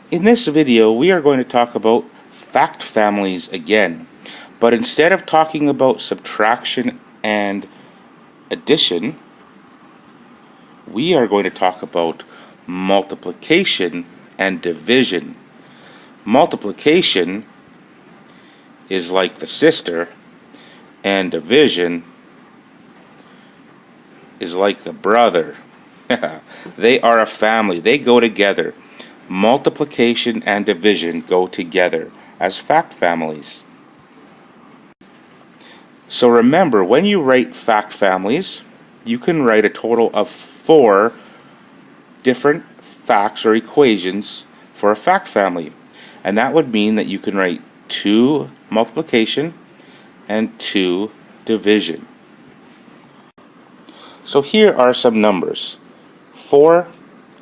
In this video, we are going to talk about fact families again, but instead of talking about subtraction and addition, we are going to talk about multiplication and division. Multiplication is like the sister, and division is like the brother. They are a family. They go together. Multiplication and division go together as fact families. So remember, when you write fact families, you can write a total of 4 different facts or equations for a fact family. And that would mean that you can write 2 multiplication and 2 division. So here are some numbers: 4,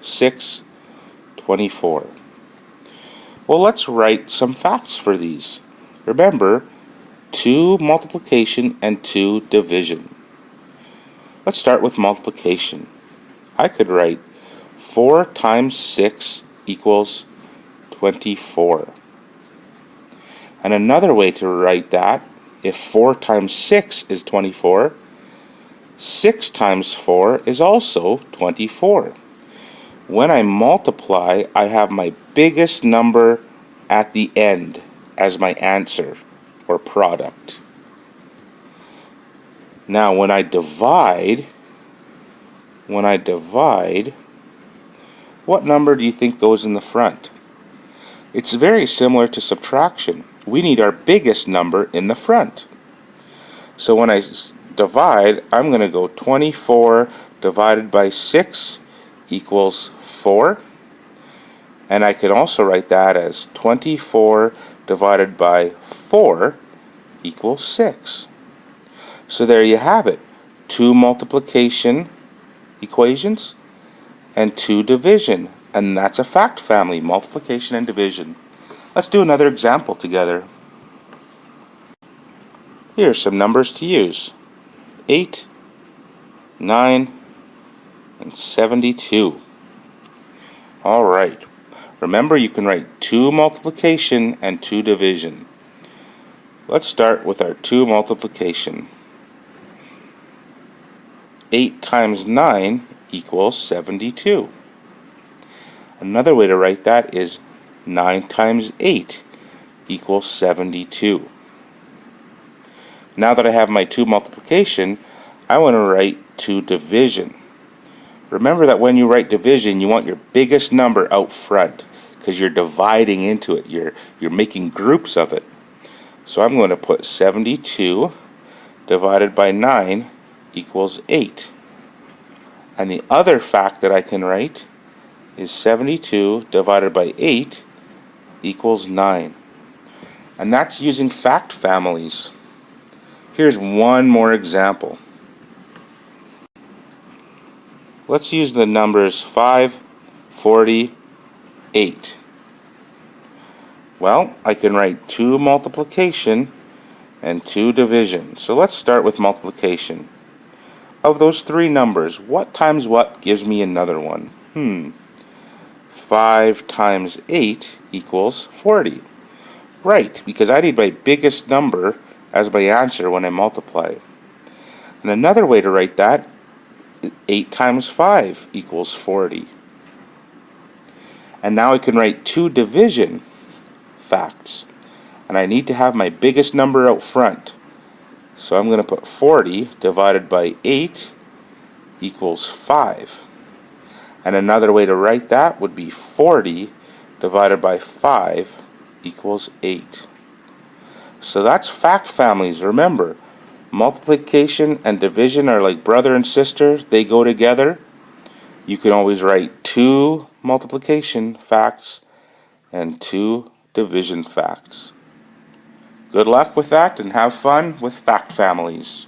6, 24. Well, let's write some facts for these. Remember, 2 multiplication and 2 division. Let's start with multiplication. I could write 4 times 6 equals 24. And another way to write that, if 4 times 6 is 24, 6 times 4 is also 24. When I multiply, I have my biggest number at the end as my answer or product. Now when I divide, what number do you think goes in the front? It's very similar to subtraction. We need our biggest number in the front. So when I divide, I'm going to go 24 divided by 6 equals 4. And I can also write that as 24 divided by 4 equals 6. So there you have it. 2 multiplication equations and 2 division. And that's a fact family, multiplication and division. Let's do another example together. Here's some numbers to use: 8, 9, and 72. Alright, remember you can write 2 multiplication and 2 division. Let's start with our 2 multiplication. 8 times 9 equals 72. Another way to write that is 9 times 8 equals 72. Now that I have my 2 multiplication, I want to write 2 division. Remember that when you write division, you want your biggest number out front because you're dividing into it. You're making groups of it. So I'm going to put 72 divided by 9 equals 8. And the other fact that I can write is 72 divided by 8 equals 9. And that's using fact families. Here's one more example. Let's use the numbers 5, 40, 8. Well, I can write 2 multiplication and 2 division. So let's start with multiplication. Of those 3 numbers, what times what gives me another one? 5 times 8 equals 40. Right, because I need my biggest number as my answer when I multiply. And another way to write that, 8 times 5 equals 40. And now I can write 2 division facts. And I need to have my biggest number out front. So I'm going to put 40 divided by 8 equals 5. And another way to write that would be 40 divided by 5 equals 8. So that's fact families. Remember, multiplication and division are like brother and sister. They go together. You can always write 2 multiplication facts and 2 division facts. Good luck with that and have fun with fact families.